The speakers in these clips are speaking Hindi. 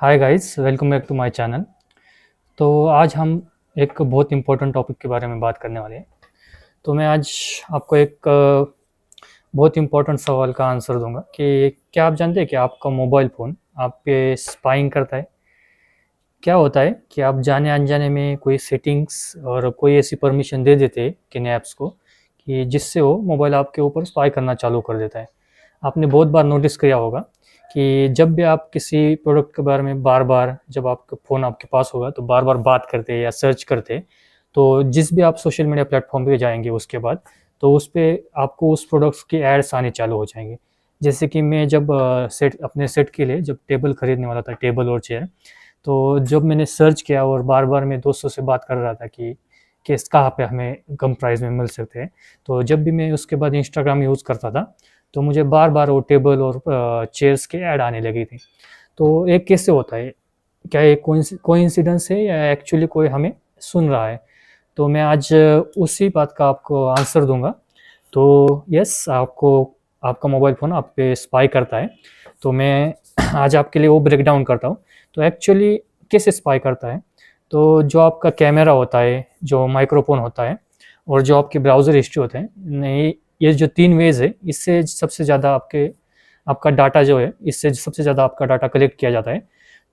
Hi guys, welcome back to my channel. तो आज हम एक बहुत इम्पोर्टेंट टॉपिक के बारे में बात करने वाले हैं। तो मैं आज आपको एक बहुत इम्पोर्टेंट सवाल का आंसर दूंगा कि क्या आप जानते हैं कि आपका मोबाइल फ़ोन आप पे स्पाइंग करता है? क्या होता है कि आप जाने अनजाने में कोई सेटिंग्स और कोई ऐसी परमिशन दे देते हैं किन ऐप्स को कि जिससे वो मोबाइल आपके ऊपर स्पाई करना चालू कर देता है। आपने बहुत बार नोटिस किया होगा कि जब भी आप किसी प्रोडक्ट के बारे में बार-बार जब आपका फ़ोन आपके पास होगा तो बार-बार बात करते हैं या सर्च करते हैं, तो जिस भी आप सोशल मीडिया प्लेटफ़ॉर्म पे जाएँगे उसके बाद, तो उस पे आपको उस प्रोडक्ट्स के एड्स आने चालू हो जाएँगे। जैसे कि मैं जब अपने सेट के लिए जब टेबल खरीदने वाला था, टेबल और चेयर, तो जब मैंने सर्च किया और बार-बार मैं दोस्तों से बात कर रहा था कि किस कहाँ पे हमें कम प्राइस में मिल सकते हैं। तो जब भी मैं उसके बाद इंस्टाग्राम यूज़ करता था, तो मुझे बार-बार वो टेबल और चेयर्स के ऐड आने लगी थी। तो ये कैसे होता है? क्या ये कोइंसिडेंस है या एक्चुअली कोई हमें सुन रहा है? तो मैं आज उसी बात का आपको आंसर दूँगा। तो यस, आपको आपका मोबाइल फ़ोन आप पे स्पाई करता है। तो मैं आज आपके लिए वो ब्रेक डाउन करता हूँ। तो एक्चुअली कैसे स्पाई करता है? तो जो आपका कैमरा होता है, जो माइक्रोफ़ोन होता है और जो आपके ब्राउज़र हिस्ट्री होते हैं, नहीं, ये जो 3 वेज़ है, इससे सबसे ज़्यादा आपका डाटा जो है, इससे सबसे ज़्यादा आपका डाटा कलेक्ट किया जाता है।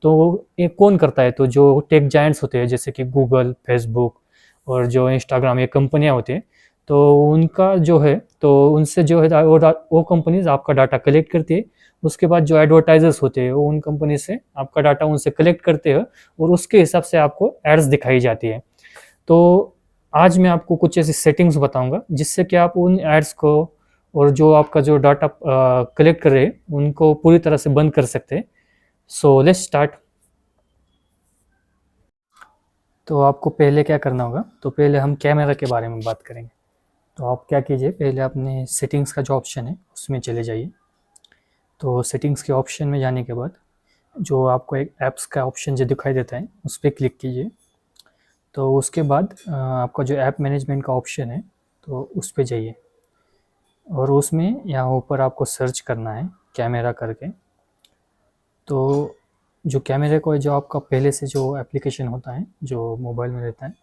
तो ये कौन करता है? तो जो टेक जायंट्स होते हैं जैसे कि गूगल, फेसबुक और जो इंस्टाग्राम, ये कंपनियाँ होती हैं, तो उनका जो है, तो उनसे जो है वो कंपनीज़ आपका डाटा कलेक्ट करती है। उसके बाद जो एडवर्टाइज़र्स होते हैं, वो उन कंपनी से आपका डाटा उनसे कलेक्ट करते हैं और उसके हिसाब से आपको एड्स दिखाई जाती है। तो आज मैं आपको कुछ ऐसी सेटिंग्स बताऊँगा जिससे कि आप उन एड्स को और जो आपका जो डाटा कलेक्ट कर रहे हैं, उनको पूरी तरह से बंद कर सकते हैं। So let's start. तो आपको पहले क्या करना होगा, तो पहले हम कैमरा के बारे में बात करेंगे। तो आप क्या कीजिए, पहले अपने सेटिंग्स का जो ऑप्शन है उसमें चले जाइए। तो सेटिंग्स के ऑप्शन में जाने के बाद जो आपको एक ऐप्स का ऑप्शन जो दिखाई देता है उस पर क्लिक कीजिए। तो उसके बाद आपका जो ऐप मैनेजमेंट का ऑप्शन है तो उस पे जाइए और उसमें यहाँ ऊपर आपको सर्च करना है कैमरा करके। तो जो कैमरे को जो आपका पहले से जो एप्लीकेशन होता है जो मोबाइल में रहता है,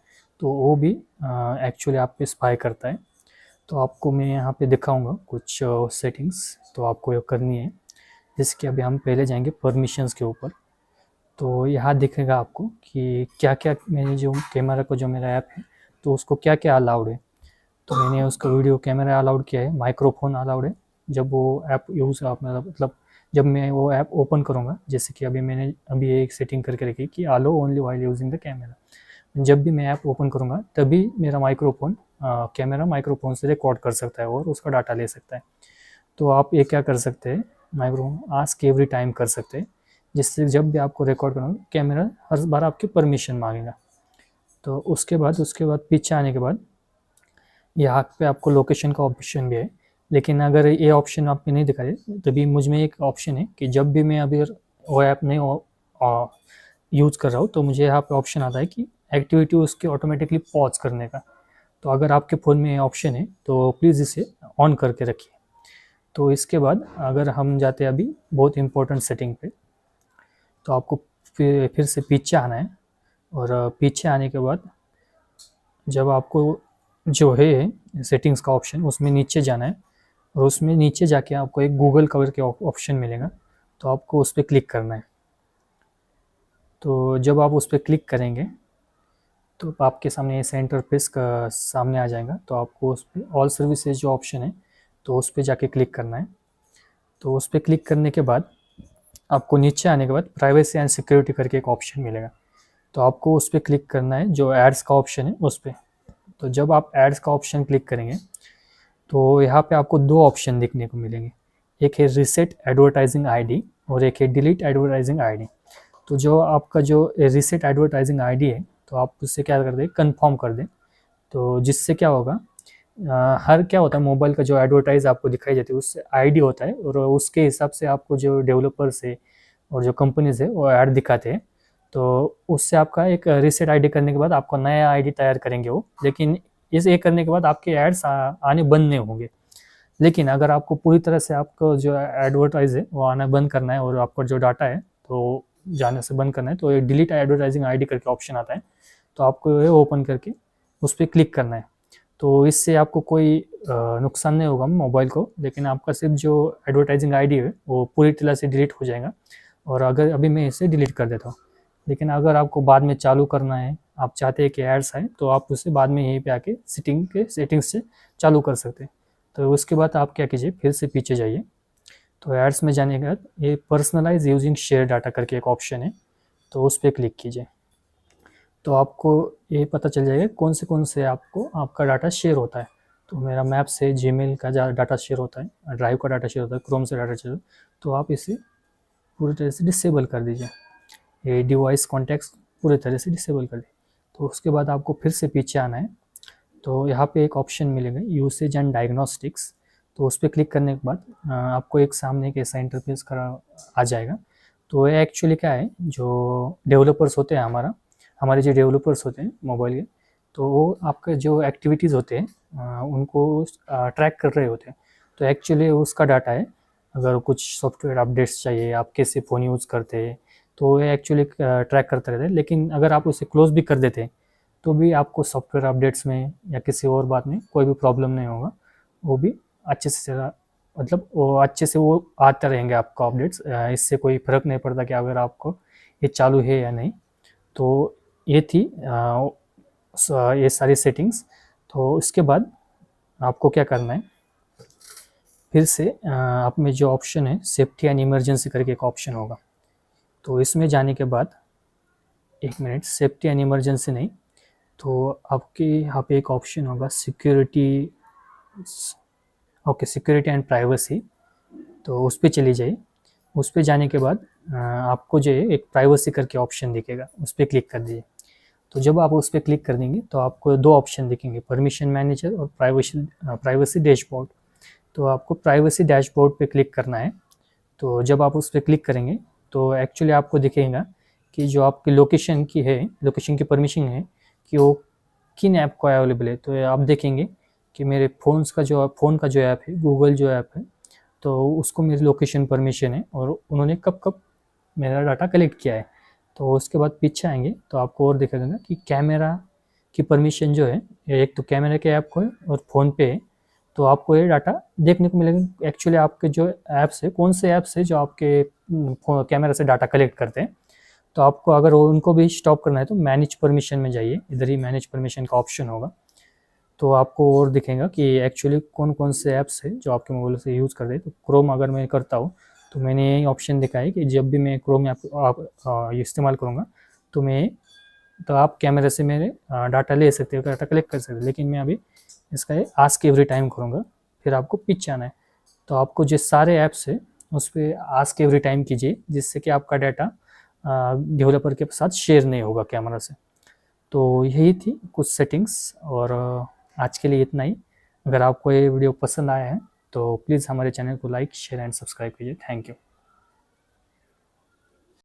तो वो भी एक्चुअली आप पे स्पाई करता है। तो आपको मैं यहाँ पे दिखाऊंगा कुछ सेटिंग्स, तो आपको ये करनी है। जैसे कि अभी हम पहले जाएंगे परमिशंस के ऊपर। तो यहाँ दिखेगा आपको कि क्या क्या मैंने जो कैमरा को जो मेरा ऐप है तो उसको क्या क्या अलाउड है। तो मैंने उसका वीडियो कैमरा अलाउड किया है, माइक्रोफोन अलाउड है। जब वो ऐप यूज़ आप मतलब जब मैं वो ऐप ओपन करूँगा, जैसे कि मैंने अभी एक सेटिंग करके रखी कि allow only while using the camera. जब भी मैं ऐप ओपन करूँगा तभी मेरा माइक्रोफोन कैमरा माइक्रोफोन से रिकॉर्ड कर सकता है और उसका डाटा ले सकता है। तो आप ये क्या कर सकते हैं, माइक्रोफोन आस्क एवरी टाइम कर सकते हैं, जिससे जब भी आपको रिकॉर्ड करना हो कैमरा हर बार आपकी परमिशन मांगेगा। तो उसके बाद पीछे आने के बाद यहाँ पे आपको लोकेशन का ऑप्शन भी है। लेकिन अगर ये ऑप्शन आप में नहीं दिखा दे तभी मुझ में एक ऑप्शन है कि जब भी मैं अभी वो ऐप नहीं यूज़ कर रहा हूँ तो मुझे यहाँ पे ऑप्शन आता है कि एक्टिविटी उसकी ऑटोमेटिकली पॉज करने का। तो अगर आपके फ़ोन में ये ऑप्शन है तो प्लीज़ इसे ऑन करके रखिए। तो इसके बाद अगर हम जाते हैं अभी बहुत इंपॉर्टेंट सेटिंग पे, तो आपको फिर से पीछे आना है और पीछे आने के बाद जब आपको जो है सेटिंग्स का ऑप्शन उसमें नीचे जाना है और उसमें नीचे जाके आपको एक गूगल कवर के ऑप्शन मिलेगा, तो आपको उस पर क्लिक करना है। तो जब आप उस पर क्लिक करेंगे तो आपके सामने सेंटर पेज का सामने आ जाएगा। तो आपको उस पर ऑल सर्विसेज जो ऑप्शन है तो उस पर जाके क्लिक करना है। तो उस पर क्लिक करने के बाद आपको नीचे आने के बाद प्राइवेसी एंड सिक्योरिटी करके एक ऑप्शन मिलेगा। तो आपको उस पर क्लिक करना है, जो एड्स का ऑप्शन है उस पर। तो जब आप एड्स का ऑप्शन क्लिक करेंगे तो यहाँ पे आपको दो ऑप्शन देखने को मिलेंगे। एक है रीसेट एडवर्टाइजिंग आईडी और एक है डिलीट एडवर्टाइजिंग आईडी। तो जो आपका जो रीसेट एडवर्टाइजिंग आईडी है तो आप उससे क्या कर दें, कंफर्म कर दें। तो जिससे क्या होगा, हर क्या होता है मोबाइल का जो एडवर्टाइज आपको दिखाई जाती है उससे आईडी होता है और उसके हिसाब से आपको जो डेवलपर्स है और जो कंपनीज है वो ऐड दिखाते हैं। तो उससे आपका एक रीसेट आईडी करने के बाद आपको नया आईडी तैयार करेंगे वो, लेकिन इस ये करने के बाद आपके एड्स आने बंद नहीं होंगे। लेकिन अगर आपको पूरी तरह से आपको जो एडवर्टाइज है वो आना बंद करना है और आपका जो डाटा है तो जाने से बंद करना है तो ये डिलीट एडवर्टाइजिंग आईडी करके ऑप्शन आता है, तो आपको ये ओपन करके उस पर क्लिक करना है। तो इससे आपको कोई नुकसान नहीं होगा मोबाइल को, लेकिन आपका सिर्फ जो एडवर्टाइजिंग आईडी है वो पूरी तरह से डिलीट हो जाएगा। और अगर अभी मैं इसे डिलीट कर देता हूँ, लेकिन अगर आपको बाद में चालू करना है, आप चाहते हैं कि एड्स आए, तो आप उसे बाद में यहीं पे आके सेटिंग्स से चालू कर सकते हैं। तो उसके बाद आप क्या कीजिए, फिर से पीछे जाइए, तो एड्स में जाने के बाद ये पर्सनलाइज यूजिंग शेयर डाटा करके एक ऑप्शन है, तो उस पर क्लिक कीजिए। तो आपको ये पता चल जाएगा कौन से आपको आपका डाटा शेयर होता है। तो मेरा मैप से जीमेल का डाटा शेयर होता है, ड्राइव का डाटा शेयर होता है, क्रोम से डाटा शेयर होता है, तो आप इसे पूरी तरह से डिसेबल कर दीजिए। ये डिवाइस कॉन्टेक्ट्स पूरी तरह से डिसेबल कर दीजिए। तो उसके बाद आपको फिर से पीछे आना है, तो यहाँ पे एक ऑप्शन मिलेगा यूसेज एंड डायग्नोस्टिक्स, तो उस पर क्लिक करने के बाद आपको एक सामने एक ऐसा इंटरफेस करा आ जाएगा। तो ये एक्चुअली क्या है, जो डेवलपर्स होते हैं हमारे जो डेवलपर्स होते हैं मोबाइल के, तो वो आपके जो एक्टिविटीज़ होते हैं उनको ट्रैक कर रहे होते हैं। तो एक्चुअली उसका डाटा है, अगर कुछ सॉफ्टवेयर अपडेट्स चाहिए, आप कैसे फ़ोन यूज़ करते हैं, तो ये एक्चुअली ट्रैक करते रहते हैं। लेकिन अगर आप उसे क्लोज भी कर देते हैं तो भी आपको सॉफ्टवेयर अपडेट्स में या किसी और बात में कोई भी प्रॉब्लम नहीं होगा, वो भी अच्छे से चला, मतलब वो अच्छे से वो आते रहेंगे आपको अपडेट्स। इससे कोई फ़र्क नहीं पड़ता कि अगर आपको ये चालू है या नहीं। तो ये थी ये सारी सेटिंग्स। तो इसके बाद आपको क्या करना है, फिर से आप में जो ऑप्शन है सेफ्टी एंड इमरजेंसी करके एक ऑप्शन होगा, तो इसमें जाने के बाद एक मिनट, सेफ्टी एंड इमरजेंसी नहीं, तो आपके यहाँ पे एक ऑप्शन होगा security, okay, security and privacy, तो उस पर चली जाइए। उस पर जाने के बाद आपको जो है एक प्राइवेसी करके ऑप्शन दिखेगा, उस पर क्लिक कर दीजिए। तो जब आप उस पर क्लिक कर देंगे तो आपको दो ऑप्शन दिखेंगे, परमिशन मैनेजर और प्राइवेसी डैशबोर्ड। तो आपको प्राइवेसी डैशबोर्ड पे क्लिक करना है। तो जब आप उस पर क्लिक करेंगे तो एक्चुअली आपको दिखेगा कि जो आपकी लोकेशन की परमिशन है कि वो किन ऐप को अवेलेबल है। तो आप देखेंगे कि मेरे फ़ोन का जो ऐप है, गूगल जो ऐप है, तो उसको मेरी लोकेशन परमिशन है और उन्होंने कब कब मेरा डाटा कलेक्ट किया है। तो उसके बाद पीछे आएंगे तो आपको और दिखा देगा कि कैमरा की परमिशन जो है, एक तो कैमरा के ऐप को है और फ़ोन पे है, तो आपको ये डाटा देखने को मिलेगा। एक्चुअली आपके जो ऐप्स है, कौन से ऐप्स है जो आपके कैमरा से डाटा कलेक्ट करते हैं। तो आपको अगर उनको भी स्टॉप करना है तो मैनेज परमिशन में जाइए, इधर ही मैनेज परमिशन का ऑप्शन होगा। तो आपको और दिखेगा कि एक्चुअली कौन से ऐप्स है जो आपके मोबाइल से यूज़ करते हैं। तो क्रोम अगर मैं करता हूँ तो मैंने यही ऑप्शन दिखा है कि जब भी मैं क्रोम ऐप इस्तेमाल करूँगा तो आप कैमरे से मेरे डाटा ले सकते हो, डाटा कलेक्ट कर सकते हो। लेकिन मैं अभी इसका आस्क एवरी टाइम करूँगा, फिर आपको पीछे आना है। तो आपको जो सारे ऐप्स है उस पर आस्क एवरी टाइम कीजिए, जिससे कि आपका डाटा डेवलपर के साथ शेयर नहीं होगा कैमरा से। तो यही थी कुछ सेटिंग्स, और आज के लिए इतना ही। अगर आपको ये वीडियो पसंद आया है तो प्लीज़ हमारे चैनल को लाइक, शेयर एंड सब्सक्राइब कीजिए। Thank you.